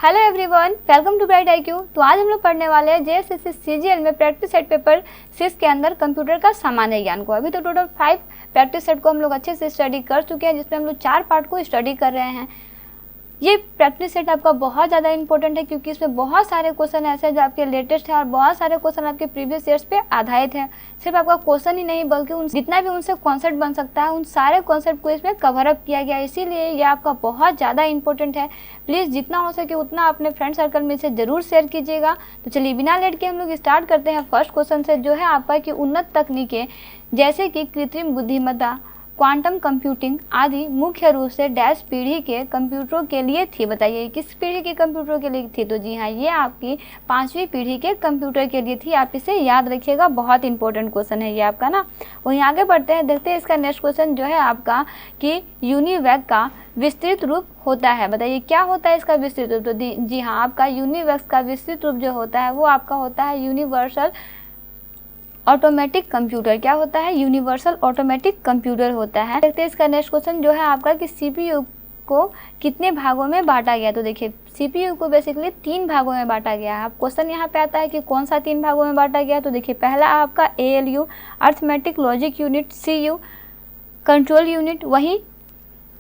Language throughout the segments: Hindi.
Hello everyone, welcome to bright IQ। तो आज हम लोग पढ़ने वाले हैं JSSC CGL में प्रैक्टिस सेट पेपर 6 के अंदर कंप्यूटर का सामान्य ज्ञान को। अभी तो टोटल 5 प्रैक्टिस सेट को हम लोग अच्छे से स्टडी कर चुके हैं, जिसमें हम लोग 4 पार्ट को स्टडी कर रहे हैं। ये प्रैक्टिस सेट आपका बहुत ज़्यादा इंपॉर्टेंट है, क्योंकि इसमें बहुत सारे क्वेश्चन ऐसे हैं जो आपके लेटेस्ट है और बहुत सारे क्वेश्चन आपके प्रीवियस ईयर्स पे आधारित है। सिर्फ आपका क्वेश्चन ही नहीं, बल्कि जितना भी उनसे कॉन्सेप्ट बन सकता है, उन सारे कॉन्सेप्ट को इसमें कवर अप किया गया है। इसीलिए ये आपका बहुत ज़्यादा इंपॉर्टेंट है। प्लीज़ जितना हो सके उतना अपने फ्रेंड सर्कल में इसे ज़रूर शेयर कीजिएगा। तो चलिए बिना लेट के हम लोग स्टार्ट करते हैं फर्स्ट क्वेश्चन से, जो है आपका कि उन्नत तकनीकें जैसे कि कृत्रिम बुद्धिमत्ता, क्वांटम कंप्यूटिंग आदि मुख्य रूप से डैश पीढ़ी के कंप्यूटरों के लिए थी। बताइए किस पीढ़ी के कंप्यूटरों के लिए थी? तो जी हाँ, ये आपकी 5वीं पीढ़ी के कंप्यूटर के लिए थी। आप इसे याद रखिएगा, बहुत इंपॉर्टेंट क्वेश्चन है ये आपका ना। वहीं आगे बढ़ते हैं, देखते हैं इसका नेक्स्ट क्वेश्चन जो है आपका कि यूनिवैक का विस्तृत रूप होता है। बताइए क्या होता है इसका विस्तृत रूप? तो जी हाँ, आपका यूनिवैक का विस्तृत रूप जो होता है वो आपका होता है यूनिवर्सल ऑटोमेटिक कंप्यूटर। क्या होता है? यूनिवर्सल ऑटोमेटिक कंप्यूटर होता है। देखते हैं इसका नेक्स्ट क्वेश्चन जो है आपका कि CPU को कितने भागों में बांटा गया? तो देखिए CPU को बेसिकली 3 भागों में बांटा गया है। अब क्वेश्चन यहाँ पे आता है कि कौन सा 3 भागों में बांटा गया? तो देखिए पहला आपका ALU arithmetic logic unit, CU control unit, वही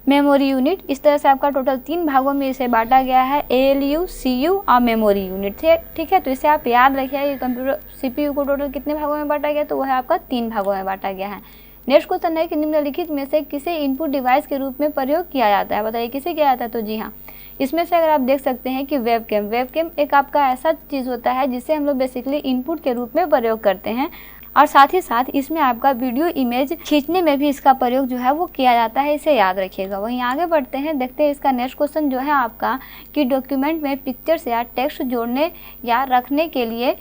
मेमोरी यूनिट। इस तरह से आपका टोटल 3 भागों में इसे बांटा गया है, ALU, CU और मेमोरी यूनिट। ठीक है, तो इसे आप याद रखिए कि कंप्यूटर CPU को टोटल कितने भागों में बांटा गया? तो वह आपका 3 भागों में बांटा गया है। नेक्स्ट क्वेश्चन है कि निम्नलिखित में से किसे इनपुट डिवाइस के रूप में प्रयोग किया जाता है? बताइए किसे किया जाता है? तो जी हाँ, इसमें से अगर आप देख सकते हैं कि वेबकैम एक आपका ऐसा चीज़ होता है जिसे हम लोग बेसिकली इनपुट के रूप में प्रयोग करते हैं, और साथ ही साथ इसमें आपका वीडियो इमेज खींचने में भी इसका प्रयोग जो है वो किया जाता है। इसे याद रखिएगा। वहीं आगे बढ़ते हैं, देखते हैं इसका नेक्स्ट क्वेश्चन जो है आपका कि डॉक्यूमेंट में पिक्चर्स या टेक्स्ट जोड़ने या रखने के लिए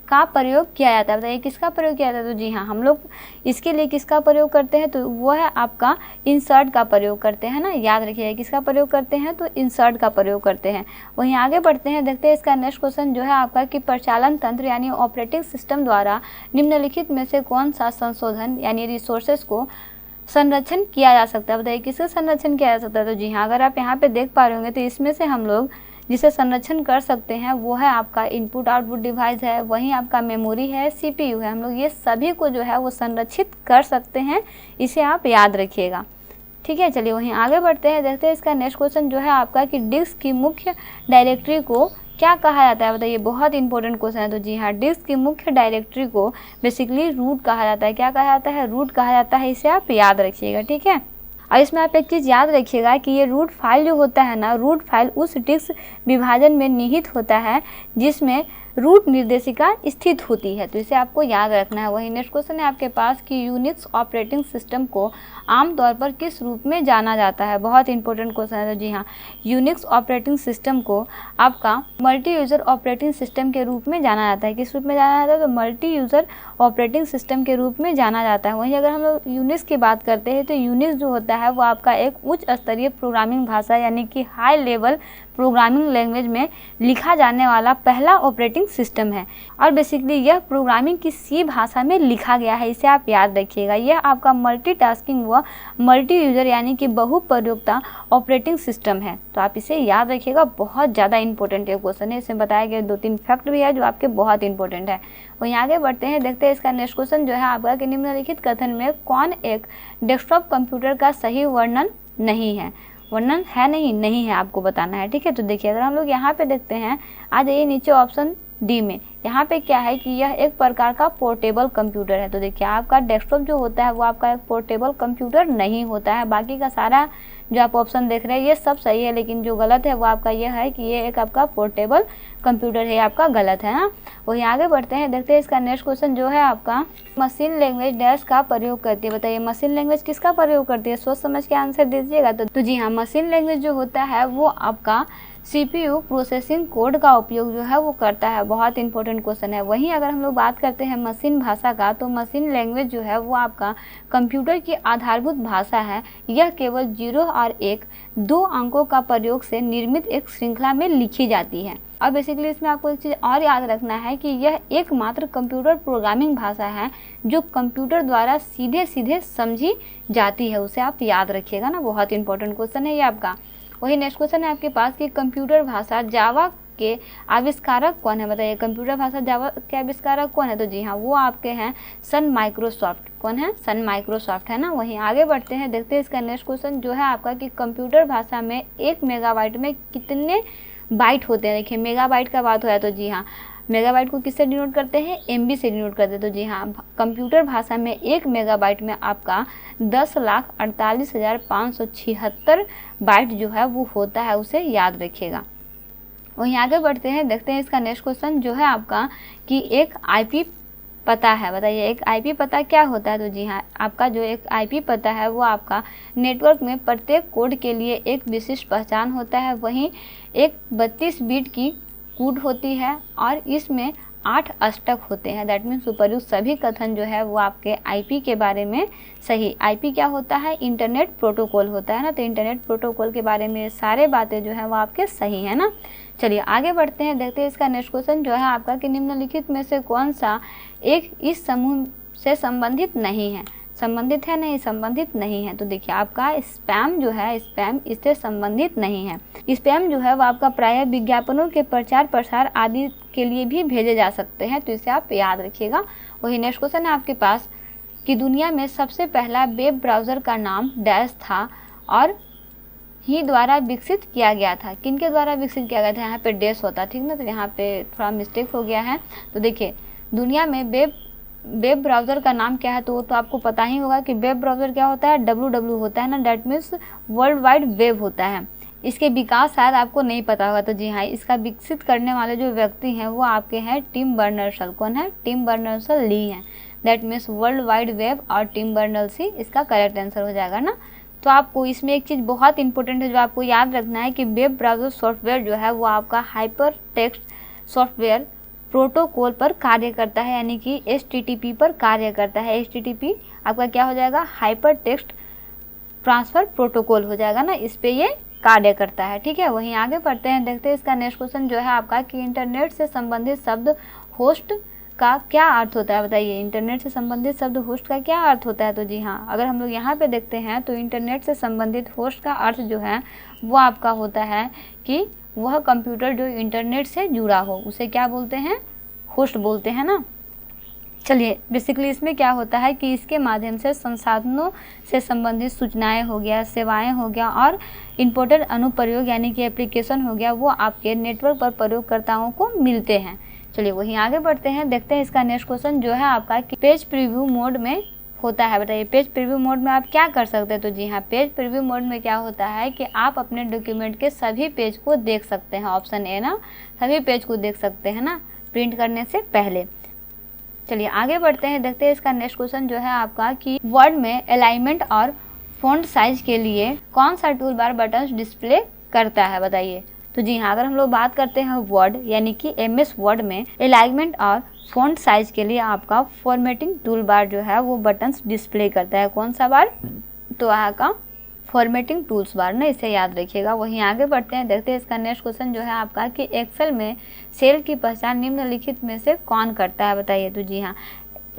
का प्रयोग किया जाता है। बताइए किसका प्रयोग किया जाता है? तो जी हाँ, हम लोग इसके लिए किसका प्रयोग करते हैं? तो वो है आपका इंसर्ट का प्रयोग करते हैं ना। याद रखिएगा किसका प्रयोग करते हैं? तो इंसर्ट का प्रयोग करते हैं। वहीं आगे बढ़ते हैं, देखते हैं इसका नेक्स्ट क्वेश्चन जो है आपका कि प्रचालन तंत्र यानी ऑपरेटिंग सिस्टम द्वारा निम्नलिखित में से कौन सा संशोधन यानी रिसोर्सेज को संरक्षण किया जा सकता है? बताइए किसका संरक्षण किया जा सकता है? तो जी हाँ, अगर आप यहाँ पे देख पा रहे होंगे तो इसमें से हम लोग जिसे संरक्षण कर सकते हैं वो है आपका इनपुट आउटपुट डिवाइस है, वहीं आपका मेमोरी है, CPU है। हम लोग ये सभी को जो है वो संरक्षित कर सकते हैं। इसे आप याद रखिएगा। ठीक है, चलिए वहीं आगे बढ़ते हैं, देखते हैं इसका नेक्स्ट क्वेश्चन जो है आपका कि डिस्क की मुख्य डायरेक्टरी को क्या कहा जाता है? बताइए बहुत इंपॉर्टेंट क्वेश्चन है। तो जी हाँ, डिस्क की मुख्य डायरेक्टरी को बेसिकली रूट कहा जाता है। क्या कहा जाता है? रूट कहा जाता है। इसे आप याद रखिएगा। ठीक है, और इसमें आप एक चीज़ याद रखिएगा कि ये रूट फाइल जो होता है ना, रूट फाइल उस डिस्क विभाजन में निहित होता है जिसमें रूट निर्देशिका स्थित होती है। तो इसे आपको याद रखना है। वही नेक्स्ट क्वेश्चन है आपके पास कि यूनिक्स ऑपरेटिंग सिस्टम को आमतौर पर किस रूप में जाना जाता है? बहुत इंपॉर्टेंट क्वेश्चन है। तो जी हाँ, यूनिक्स ऑपरेटिंग सिस्टम को आपका मल्टी यूज़र ऑपरेटिंग सिस्टम के रूप में जाना जाता है। किस रूप में जाना जाता है? तो मल्टी यूज़र ऑपरेटिंग सिस्टम के रूप में जाना जाता है। वहीं अगर हम लोग यूनिक्स की बात करते हैं तो यूनिक्स जो होता है वो आपका एक उच्च स्तरीय प्रोग्रामिंग भाषा यानी कि हाई लेवल प्रोग्रामिंग लैंग्वेज में लिखा जाने वाला पहला ऑपरेटिंग सिस्टम है, और बेसिकली यह प्रोग्रामिंग की C भाषा में लिखा गया है। इसे आप याद रखिएगा। यह आपका मल्टीटास्किंग व मल्टी यूज़र यानी कि बहुप्रयोगता ऑपरेटिंग सिस्टम है। तो आप इसे याद रखिएगा, बहुत ज़्यादा इंपॉर्टेंट है क्वेश्चन है। इसमें बताए गए 2-3 फैक्ट भी है जो आपके बहुत इंपॉर्टेंट है। वहीं आगे बढ़ते हैं, देखते हैं इसका नेक्स्ट क्वेश्चन जो है आपका कि निम्नलिखित कथन में कौन एक डेस्कटॉप कंप्यूटर का सही वर्णन नहीं है? वर्णन है नहीं है, आपको बताना है। ठीक है, तो देखिए अगर हम लोग यहाँ पे देखते हैं, आ जाइए नीचे ऑप्शन डी में। यहाँ पे क्या है कि यह एक प्रकार का पोर्टेबल कंप्यूटर है। तो देखिए आपका डेस्कटॉप जो होता है वो आपका एक पोर्टेबल कंप्यूटर नहीं होता है। बाकी का सारा जो आप ऑप्शन देख रहे हैं ये सब सही है, लेकिन जो गलत है वो आपका यह है कि ये एक आपका पोर्टेबल कंप्यूटर है। आपका गलत है ना। वहीं आगे बढ़ते हैं, देखते हैं इसका नेक्स्ट क्वेश्चन जो है आपका मशीन लैंग्वेज डैश का प्रयोग करती है। बताइए मशीन लैंग्वेज किसका प्रयोग करती है? सोच समझ के आंसर दीजिएगा। तो जी हाँ, मशीन लैंग्वेज जो होता है वो आपका CPU प्रोसेसिंग कोड का उपयोग जो है वो करता है। बहुत इंपॉर्टेंट क्वेश्चन है। वहीं अगर हम लोग बात करते हैं मशीन भाषा का, तो मशीन लैंग्वेज जो है वो आपका कंप्यूटर की आधारभूत भाषा है। यह केवल 0 और 1 2 अंकों का प्रयोग से निर्मित एक श्रृंखला में लिखी जाती है। और बेसिकली इसमें आपको एक चीज़ और याद रखना है कि यह एकमात्र कंप्यूटर प्रोग्रामिंग भाषा है जो कंप्यूटर द्वारा सीधे सीधे समझी जाती है। उसे आप याद रखिएगा ना, बहुत इंपॉर्टेंट क्वेश्चन है ये आपका। वही नेक्स्ट क्वेश्चन है आपके पास कि कंप्यूटर भाषा जावा के आविष्कारक कौन है, बताइए कंप्यूटर भाषा जावा के आविष्कारक कौन है, तो जी हाँ वो आपके हैं सन माइक्रोसॉफ्ट। कौन है, सन माइक्रोसॉफ्ट है ना। वहीं आगे बढ़ते हैं, देखते हैं इसका नेक्स्ट क्वेश्चन जो है आपका कि कंप्यूटर भाषा में 1 मेगाबाइट में कितने बाइट होते हैं। देखिए मेगाबाइट का बात हो है तो जी हाँ मेगाबाइट को किससे डिनोट करते हैं, एमबी से डिनोट करते हैं। तो जी हाँ कंप्यूटर भाषा में 1 मेगाबाइट में आपका 10,48,576 बाइट जो है वो होता है, उसे याद रखिएगा। वहीं आगे बढ़ते हैं, देखते हैं इसका नेक्स्ट क्वेश्चन जो है आपका कि एक आईपी पता है, बताइए एक आईपी पता क्या होता है। तो जी हाँ आपका जो एक आईपी पता है वो आपका नेटवर्क में प्रत्येक कोड के लिए एक विशिष्ट पहचान होता है। वहीं एक 32 बिट की कोड होती है और इसमें 8 अष्टक होते हैं। दैट मीन्स उपयुक्त सभी कथन जो है वो आपके आईपी के बारे में सही। आईपी क्या होता है, इंटरनेट प्रोटोकॉल होता है ना। तो इंटरनेट प्रोटोकॉल के बारे में सारे बातें जो है वो आपके सही है ना। चलिए आगे बढ़ते हैं, देखते हैं इसका नेक्स्ट क्वेश्चन जो है आपका कि निम्नलिखित में से कौन सा एक इस समूह से संबंधित नहीं है। संबंधित है नहीं, संबंधित नहीं है। तो देखिए आपका स्पैम जो है, स्पैम इससे संबंधित नहीं है। स्पैम जो है वो आपका प्रायः विज्ञापनों के प्रचार प्रसार आदि के लिए भी भेजे जा सकते हैं, तो इसे आप याद रखिएगा। वही नेक्स्ट क्वेश्चन है आपके पास कि दुनिया में सबसे पहला वेब ब्राउज़र का नाम डैश था और ही द्वारा विकसित किया गया था। किनके द्वारा विकसित किया गया था, यहाँ पे डैश होता ठीक ना, तो यहाँ पे थोड़ा मिस्टेक हो गया है। तो देखिए दुनिया में वेब ब्राउज़र का नाम क्या है, तो वो तो आपको पता ही होगा कि वेब ब्राउज़र क्या होता है, WW होता है ना, that means world wide web होता है। इसके विकास शायद आपको नहीं पता होगा, तो जी हाँ इसका विकसित करने वाले जो व्यक्ति हैं वो आपके हैं टिम बर्नर्स-ली। कौन है, टिम बर्नर्स-ली हैं। That means world wide web और टिम बर्नर्स-ली इसका करेक्ट आंसर हो जाएगा ना। तो आपको इसमें एक चीज़ बहुत इंपॉर्टेंट है जो आपको याद रखना है कि वेब ब्राउज़र सॉफ्टवेयर जो है वो आपका हाइपर टेक्स्ट सॉफ्टवेयर प्रोटोकॉल पर कार्य करता है, यानी कि HTTP पर कार्य करता है। HTTP आपका क्या हो जाएगा, हाइपर टेक्स्ट ट्रांसफ़र प्रोटोकॉल हो जाएगा ना, इस पे ये कार्य करता है। ठीक है, वहीं आगे बढ़ते हैं, देखते हैं इसका नेक्स्ट क्वेश्चन जो है आपका कि इंटरनेट से संबंधित शब्द होस्ट का क्या अर्थ होता है, बताइए इंटरनेट से संबंधित शब्द होस्ट का क्या अर्थ होता है। तो जी हाँ अगर हम लोग यहाँ पे देखते हैं तो इंटरनेट से संबंधित होस्ट का अर्थ जो है वो आपका होता है कि वह कंप्यूटर जो इंटरनेट से जुड़ा हो उसे क्या बोलते हैं, होस्ट बोलते हैं ना। चलिए बेसिकली इसमें क्या होता है कि इसके माध्यम से संसाधनों से संबंधित सूचनाएं हो गया, सेवाएं हो गया और इम्पोर्टेंट अनुप्रयोग यानी कि एप्लीकेशन हो गया, वो आपके नेटवर्क पर प्रयोगकर्ताओं को मिलते हैं। चलिए वहीं आगे बढ़ते हैं, देखते हैं इसका नेक्स्ट क्वेश्चन जो है आपका कि पेज प्रीव्यू मोड में होता है। बताइए पेज प्रीव्यू मोड में आप क्या कर सकते हैं। तो जी हाँ पेज प्रीव्यू मोड में क्या होता है कि आप अपने डॉक्यूमेंट के सभी पेज को देख सकते हैं। ऑप्शन ए ना, सभी पेज को देख सकते हैं ना प्रिंट करने से पहले। चलिए आगे बढ़ते हैं, देखते हैं इसका नेक्स्ट क्वेश्चन जो है आपका कि वर्ड में अलाइनमेंट और फॉन्ट साइज के लिए कौन सा टूल बार बटन डिस्प्ले करता है, बताइए। तो जी हाँ अगर हम लोग बात करते हैं वर्ड यानी कि MS वर्ड में अलाइनमेंट और फॉन्ट साइज के लिए आपका फॉर्मेटिंग टूल बार जो है वो बटन्स डिस्प्ले करता है। कौन सा बार, तो यहाँ का फॉर्मेटिंग टूल्स बार ना, इसे याद रखिएगा। वहीं आगे बढ़ते हैं, देखते हैं इसका नेक्स्ट क्वेश्चन जो है आपका कि एक्सेल में सेल की पहचान निम्नलिखित में से कौन करता है, बताइए। तो जी हाँ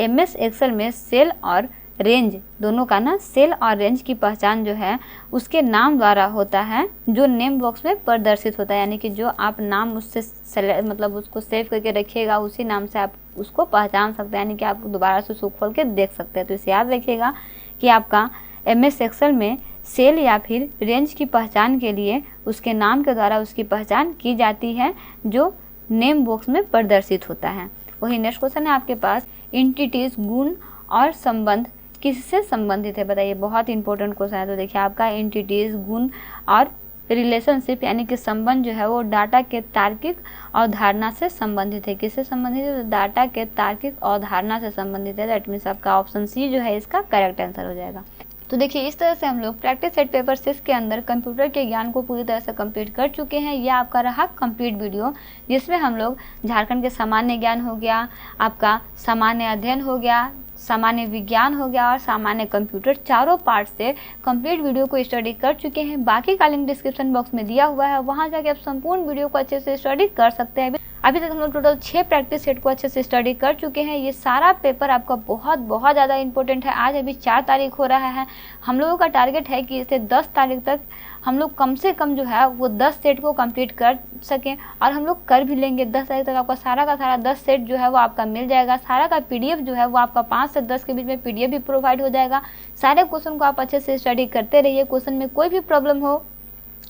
MS एक्सेल में सेल और रेंज दोनों का ना, सेल और रेंज की पहचान जो है उसके नाम द्वारा होता है जो नेम बॉक्स में प्रदर्शित होता है, यानी कि जो आप नाम उससे मतलब उसको सेव करके रखिएगा उसी नाम से आप उसको पहचान सकते हैं, यानी कि आप दोबारा से उसको खोल के देख सकते हैं। तो इसे याद रखिएगा कि आपका MS एक्सेल में सेल या फिर रेंज की पहचान के लिए उसके नाम के द्वारा उसकी पहचान की जाती है जो नेम बॉक्स में प्रदर्शित होता है। वही नेक्स्ट क्वेश्चन है आपके पास, एंटिटीज गुण और संबंध किससे संबंधित है, बताइए। बहुत इंपॉर्टेंट क्वेश्चन है। तो देखिए आपका एंटिटीज गुण और रिलेशनशिप यानी कि संबंध जो है वो डाटा के तार्किक अवधारणा से संबंधित है। किससे संबंधित है, तो डाटा के तार्किक अवधारणा से संबंधित है। दैट मीन्स आपका ऑप्शन सी जो है इसका करेक्ट आंसर हो जाएगा। तो देखिए इस तरह से हम लोग प्रैक्टिस सेट पेपर 6 के अंदर कंप्यूटर के ज्ञान को पूरी तरह से कंप्लीट कर चुके हैं। यह आपका रहा कंप्लीट वीडियो जिसमें हम लोग झारखंड के सामान्य ज्ञान हो गया, आपका सामान्य अध्ययन हो गया, सामान्य विज्ञान हो गया और सामान्य कंप्यूटर, चारों पार्ट से कंप्लीट वीडियो को स्टडी कर चुके हैं। बाकी का लिंक डिस्क्रिप्शन बॉक्स में दिया हुआ है, वहां जाके आप संपूर्ण वीडियो को अच्छे से स्टडी कर सकते हैं। अभी तक हम लोग टोटल 6 प्रैक्टिस सेट को अच्छे से स्टडी कर चुके हैं। ये सारा पेपर आपका बहुत बहुत ज़्यादा इंपॉर्टेंट है। आज अभी 4 तारीख हो रहा है, हम लोगों का टारगेट है कि इसे 10 तारीख तक हम लोग कम से कम जो है वो 10 सेट को कंप्लीट कर सकें, और हम लोग कर भी लेंगे। 10 तारीख तक आपका सारा का सारा 10 सेट जो है वो आपका मिल जाएगा। सारा का PDF जो है वो आपका 5 से 10 के बीच में PDF भी प्रोवाइड हो जाएगा। सारे क्वेश्चन को आप अच्छे से स्टडी करते रहिए। क्वेश्चन में कोई भी प्रॉब्लम हो,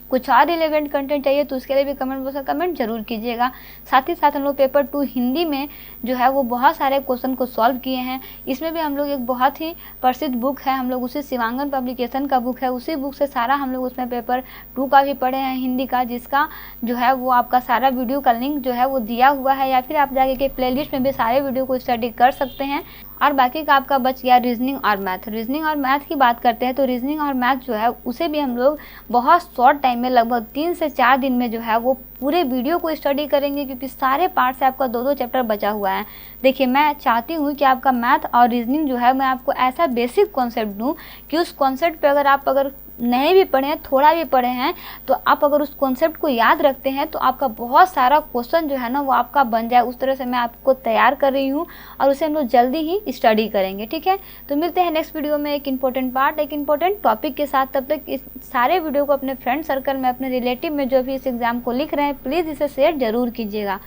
कुछ और रिलेवेंट कंटेंट चाहिए तो उसके लिए भी कमेंट बॉक्स में कमेंट जरूर कीजिएगा। साथ ही साथ हम लोग पेपर 2 हिंदी में जो है वो बहुत सारे क्वेश्चन को सॉल्व किए हैं। इसमें भी हम लोग एक बहुत ही प्रसिद्ध बुक है, हम लोग उसी शिवांगन पब्लिकेशन का बुक है, उसी बुक से सारा हम लोग उसमें पेपर 2 का भी पढ़े हैं हिंदी का, जिसका जो है वो आपका सारा वीडियो का लिंक जो है वो दिया हुआ है, या फिर आप जाके के प्लेलिस्ट में भी सारे वीडियो को स्टडी कर सकते हैं। और बाकी का आपका बच गया रीजनिंग और मैथ। रीजनिंग और मैथ की बात करते हैं तो रीजनिंग और मैथ जो है उसे भी हम लोग बहुत शॉर्ट टाइम में, लगभग 3 से 4 दिन में जो है वो पूरे वीडियो को स्टडी करेंगे, क्योंकि सारे पार्ट से आपका 2-2 चैप्टर बचा हुआ है। देखिए, मैं चाहती हूँ कि आपका मैथ और रीजनिंग जो है मैं आपको ऐसा बेसिक कॉन्सेप्ट दूँ कि उस कॉन्सेप्ट पे अगर नहीं भी पढ़े हैं, थोड़ा भी पढ़े हैं, तो आप अगर उस कॉन्सेप्ट को याद रखते हैं तो आपका बहुत सारा क्वेश्चन जो है ना वो आपका बन जाए। उस तरह से मैं आपको तैयार कर रही हूँ और उसे हम लोग जल्दी ही स्टडी करेंगे। ठीक है, तो मिलते हैं नेक्स्ट वीडियो में एक इंपॉर्टेंट पार्ट, एक इंपॉर्टेंट टॉपिक के साथ। तब तक इस सारे वीडियो को अपने फ्रेंड सर्कल में, अपने रिलेटिव में जो भी इस एग्जाम को लिख रहे हैं, प्लीज़ इसे शेयर जरूर कीजिएगा।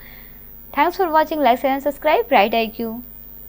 Thanks for watching. Like share and subscribe bright IQ।